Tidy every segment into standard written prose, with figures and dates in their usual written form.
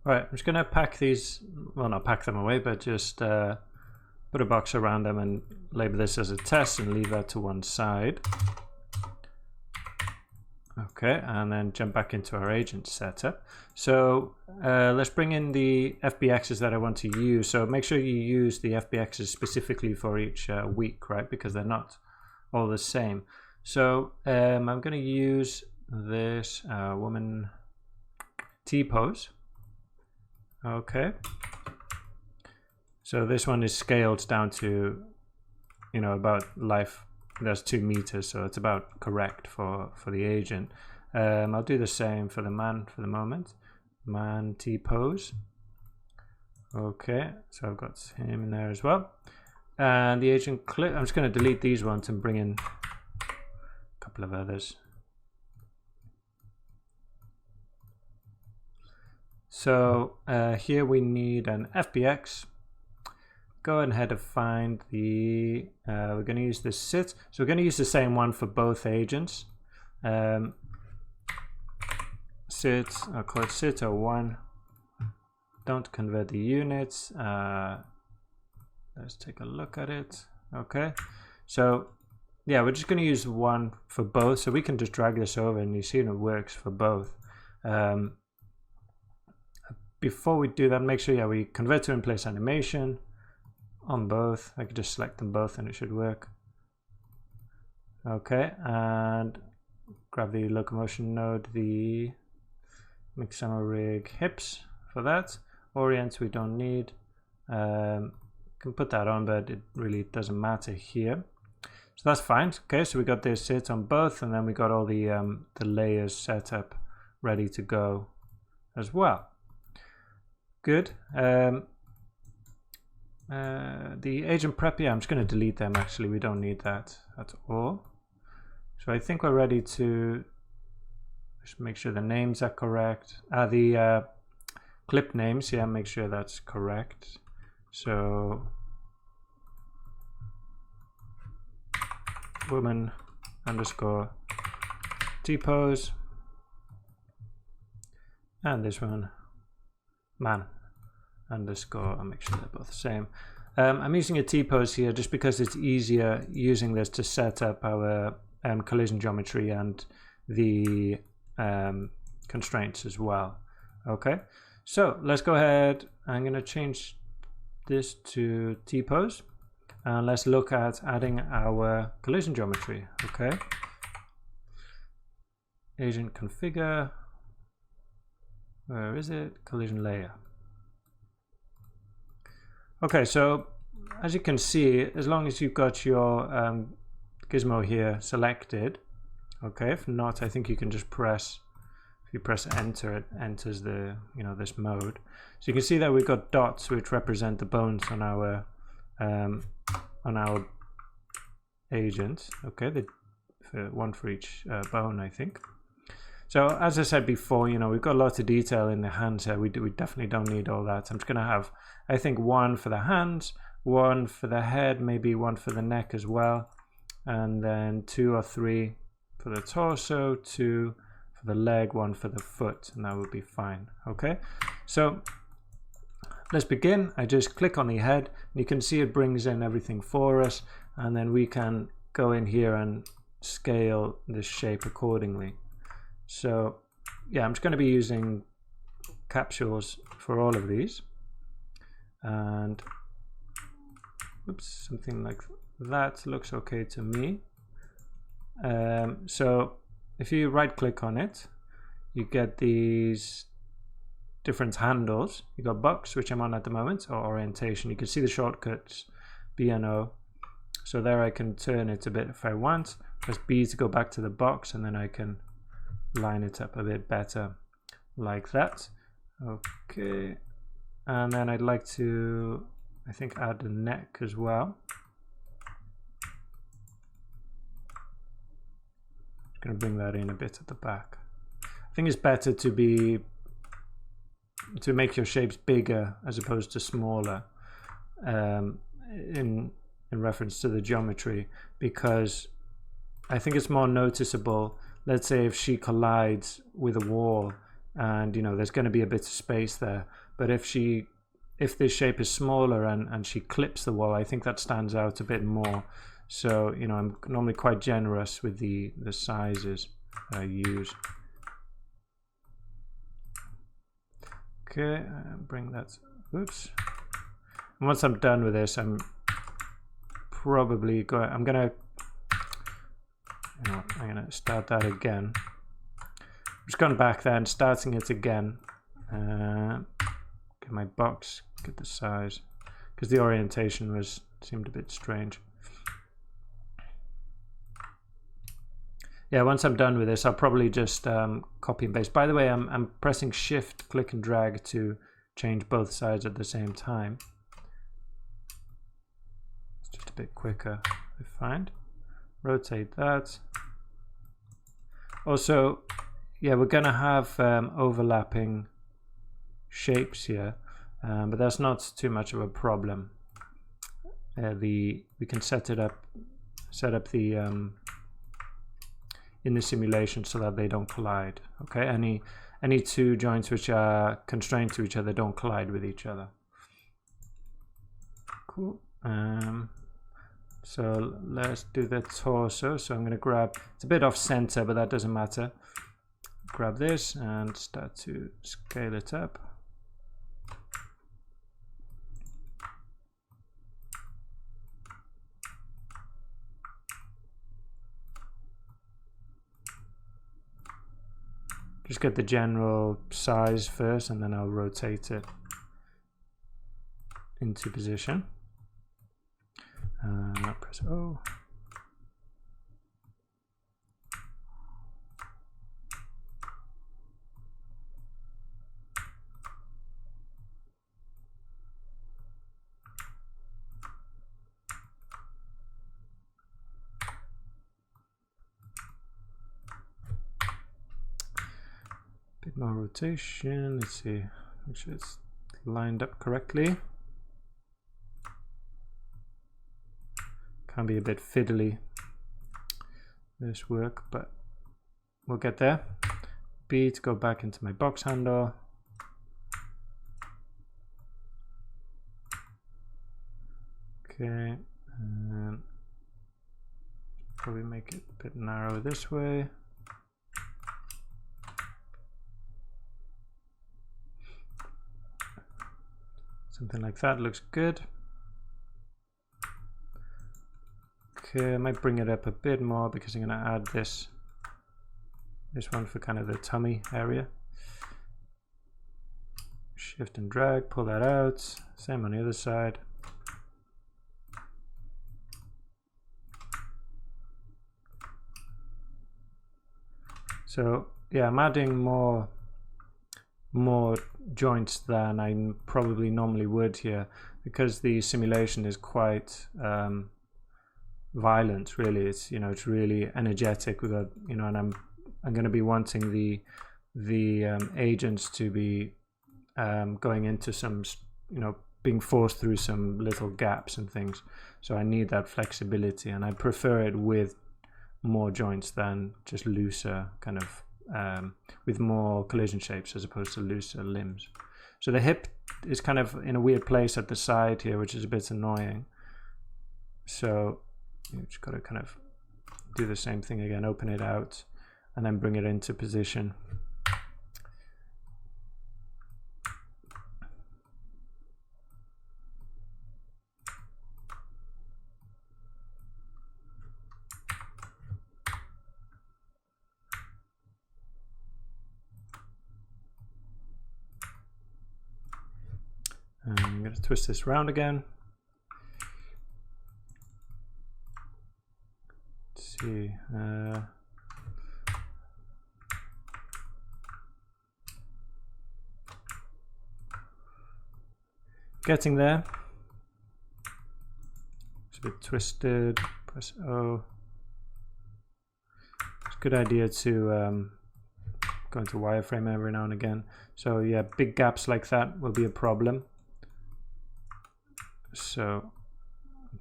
All right, I'm just gonna pack these, well, not pack them away, but just put a box around them and label this as a test and leave that to one side. Okay, and then jump back into our agent setup. So let's bring in the FBXs that I want to use. So make sure you use the FBXs specifically for each week, right? Because they're not all the same. So I'm going to use this woman T-pose. Okay. So this one is scaled down to, you know, about life. That's 2 meters, so it's about correct for the agent. I'll do the same for the man for the moment. Man T-pose. Okay, so I've got him in there as well. And the agent clip, I'm just going to delete these ones and bring in a couple of others. So here we need an FBX. Go ahead and find the, we're going to use the sit. So we're going to use the same one for both agents. Sit, I'll call it sit 01. Don't convert the units. Let's take a look at it. Okay. So yeah, we're just going to use one for both. So we can just drag this over and you see it works for both. Before we do that, make sure, yeah, we convert to in place animation on both. I could just select them both and it should work. Okay, and grab the locomotion node, the Mixamo rig hips for that. Orient we don't need. Can put that on, but it really doesn't matter here. So that's fine. Okay, so we got this sit on both, and then we got all the layers set up, ready to go as well. Good. The agent prep, yeah, I'm just going to delete them actually. We don't need that at all. So I think we're ready to just make sure the names are correct. The clip names, yeah, make sure that's correct. So woman underscore T-pose. And this one, man underscore, I'll make sure they're both the same. I'm using a T-pose here just because it's easier using this to set up our collision geometry and the constraints as well. Okay, so let's go ahead. I'm going to change this to T-pose and let's look at adding our collision geometry. Okay, agent configure, where is it? Collision layer. Okay, so as you can see, as long as you've got your gizmo here selected, okay, if not, I think you can just press, if you press enter, it enters the, you know, this mode. So you can see that we've got dots which represent the bones on our agent. Okay, one for each bone, I think. So as I said before, you know, we've got a lot of detail in the hands here. We definitely don't need all that. I'm just going to have, I think, one for the hands, one for the head, maybe one for the neck as well, and then 2 or 3 for the torso, 2 for the leg, 1 for the foot, and that would be fine. Okay, so let's begin. I just click on the head, and you can see it brings in everything for us, and then we can go in here and scale this shape accordingly. So yeah, I'm just going to be using capsules for all of these, and oops, something like that looks okay to me. So if you right click on it, you get these different handles. You got box, which I'm on at the moment, or orientation. You can see the shortcuts BNO. So there I can turn it a bit if I want. Press B to go back to the box, and then I can line it up a bit better like that. Okay, and then I'd like to, I think, add the neck as well. Just going to bring that in a bit at the back. I think it's better to make your shapes bigger as opposed to smaller in reference to the geometry, because I think it's more noticeable. Let's say if she collides with a wall and you know there's going to be a bit of space there. But if this shape is smaller and she clips the wall, I think that stands out a bit more. So you know, I'm normally quite generous with the sizes I use. Okay, bring that. Oops. And once I'm done with this, I'm gonna start that again. I'm just going back there and starting it again. Get my box, get the size, because the orientation seemed a bit strange. Yeah, once I'm done with this, I'll probably just copy and paste. By the way, I'm pressing Shift, click and drag to change both sides at the same time. It's just a bit quicker, I find. Rotate that. Also, yeah, we're gonna have overlapping shapes here, but that's not too much of a problem. We can set up the in the simulation so that they don't collide. Okay, any two joints which are constrained to each other don't collide with each other. Cool. So let's do the torso. So I'm going to grab, it's a bit off center, but that doesn't matter. Grab this and start to scale it up. Just get the general size first, and then I'll rotate it into position. Press O. Bit more rotation. Let's see, make sure it's lined up correctly. Can be a bit fiddly, this work, but we'll get there. B to go back into my box handle. Okay, and probably make it a bit narrow this way. Something like that looks good. Okay, I might bring it up a bit more because I'm going to add this one for kind of the tummy area. Shift and drag, pull that out. Same on the other side. So yeah, I'm adding more joints than I probably normally would here, because the simulation is quite violent, really. It's, you know, it's really energetic. We've got, you know, and I'm going to be wanting the agents to be going into some, you know, being forced through some little gaps and things. So I need that flexibility, and I prefer it with more joints than just looser, kind of with more collision shapes as opposed to looser limbs. So the hip is kind of in a weird place at the side here, which is a bit annoying. So you just got to kind of do the same thing again, open it out and then bring it into position. And I'm going to twist this round again. Let's see. Getting there. It's a bit twisted. Press O. It's a good idea to go into wireframe every now and again. So yeah, big gaps like that will be a problem. So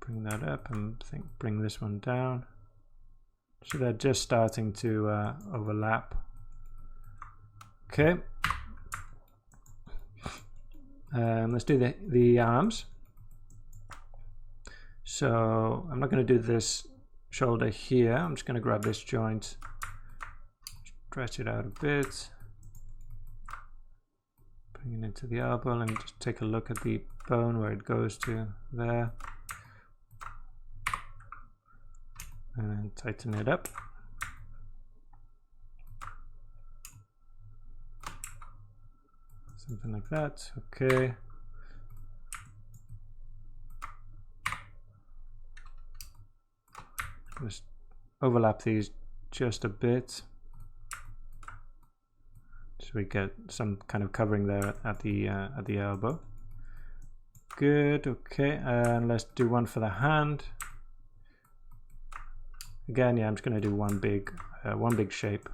bring that up and bring this one down. So they're just starting to overlap. Okay, Let's do the arms. So I'm not going to do this shoulder here. I'm just going to grab this joint, stretch it out a bit, bring it into the elbow, and just take a look at the bone where it goes to there, and then tighten it up. Something like that. Okay. Just overlap these just a bit so we get some kind of covering there at the elbow. Good. Okay, and let's do one for the hand. Again, yeah, I'm just going to do one big shape.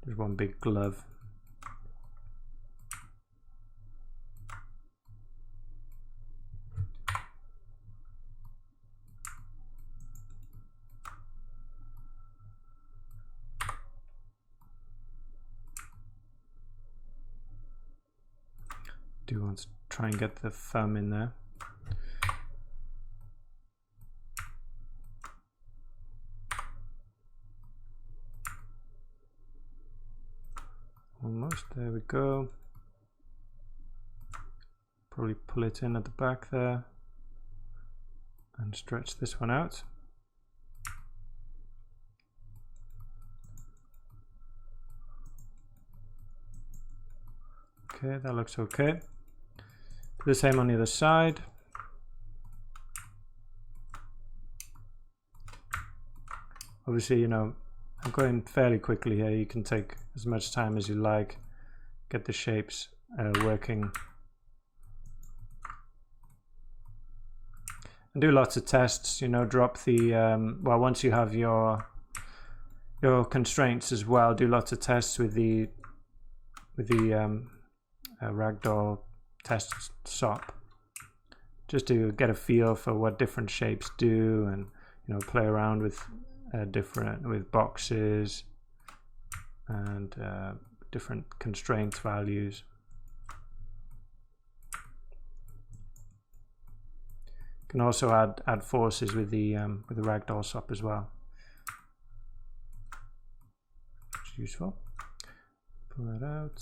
There's one big glove. Do want to try and get the thumb in there. Almost, there we go. Probably pull it in at the back there and stretch this one out. Okay, that looks okay. Do the same on the other side. Obviously, you know, I'm going fairly quickly here. You can take as much time as you like, get the shapes working, and do lots of tests. You know, drop the well, once you have your constraints as well, do lots of tests with the ragdoll test SOP, just to get a feel for what different shapes do, and you know, play around with with boxes and different constraint values. You can also add forces with the ragdoll SOP as well, which is useful. Pull that out.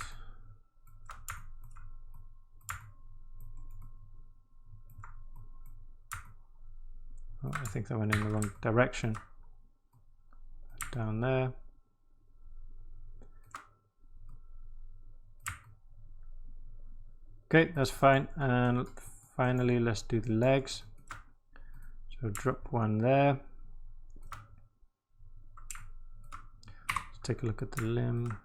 Oh, I think that went in the wrong direction. Down there. Okay, that's fine. And finally, let's do the legs. So drop one there. Let's take a look at the limb.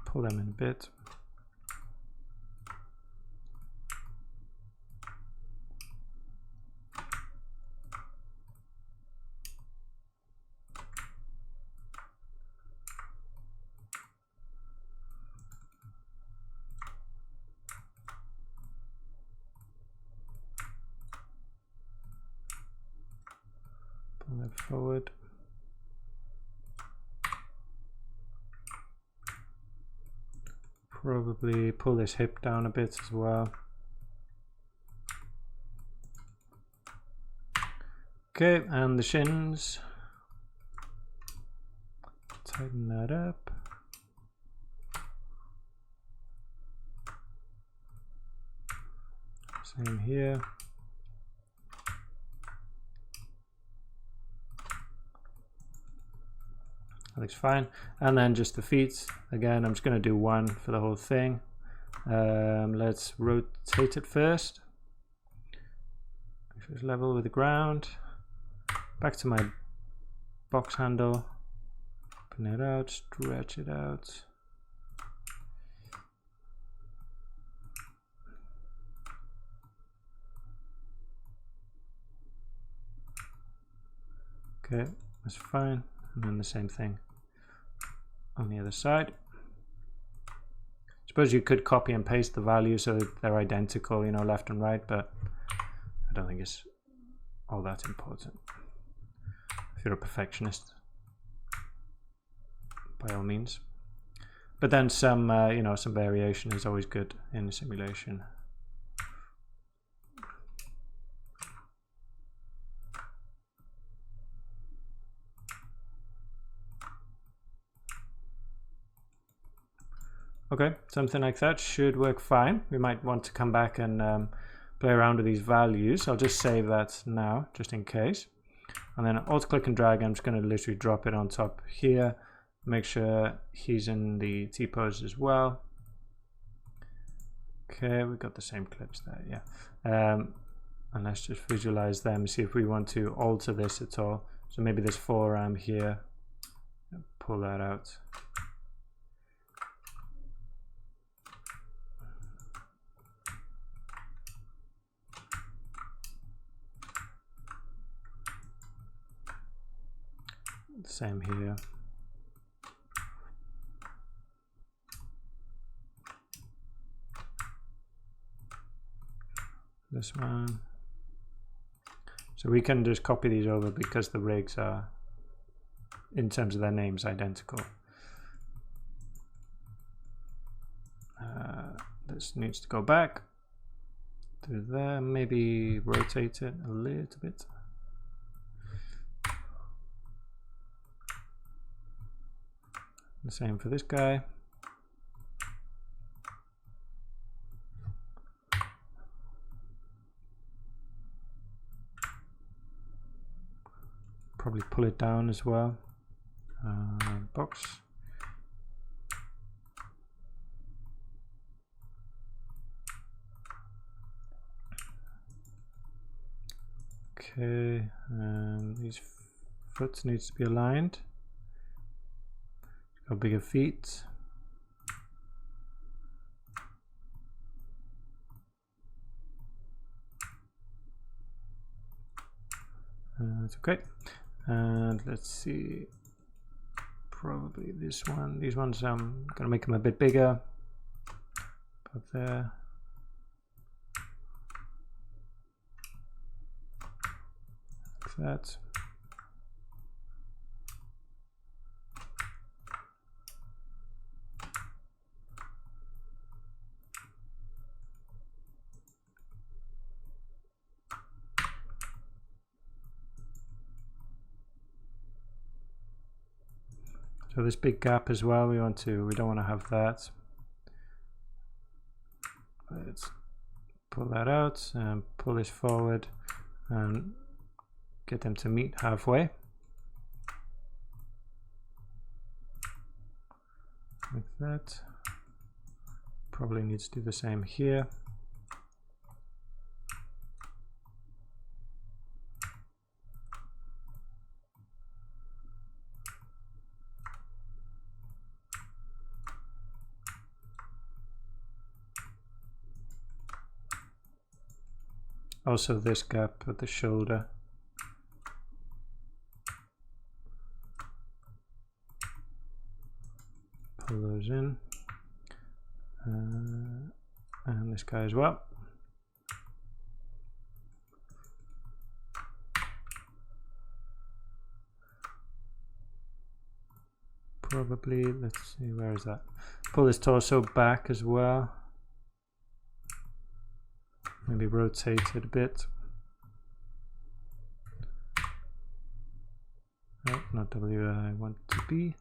Pull them in a bit. Pull that forward. Probably pull this hip down a bit as well. Okay, and the shins. Tighten that up. Same here. That looks fine. And then just the feet. Again, I'm just going to do one for the whole thing. Let's rotate it first. Make sure it's level with the ground. Back to my box handle. Open it out, stretch it out. Okay, that's fine. And then the same thing on the other side. Suppose you could copy and paste the values so that they're identical, you know, left and right, but I don't think it's all that important. you're a perfectionist, by all means. But then some, you know, some variation is always good in a simulation. Okay, something like that should work fine. We might want to come back and play around with these values. I'll just save that now, just in case. And then alt click and drag. I'm just going to literally drop it on top here. Make sure he's in the T-pose as well. Okay, we've got the same clips there, yeah. And let's just visualize them, see if we want to alter this at all. So maybe this forearm here, pull that out. Same here. This one. So we can just copy these over because the rigs are, in terms of their names, identical. This needs to go back to there, maybe rotate it a little bit. The same for this guy. Probably pull it down as well. Box. Okay, and these foot needs to be aligned. Got bigger feet. That's okay. And let's see, probably this one. These ones I'm gonna make them a bit bigger. Up there. Like that. So this big gap as well, we don't want to have that. Let's pull that out and pull this forward and get them to meet halfway. Like that. Probably needs to do the same here. Also this gap at the shoulder. Pull those in. And this guy as well. Probably, let's see, where is that? Pull this torso back as well. Maybe rotate it a bit. No, not where I want to be.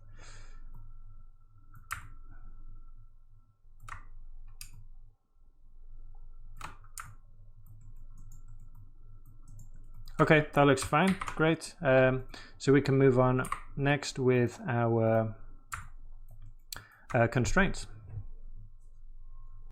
Okay, that looks fine. Great. So we can move on next with our constraints.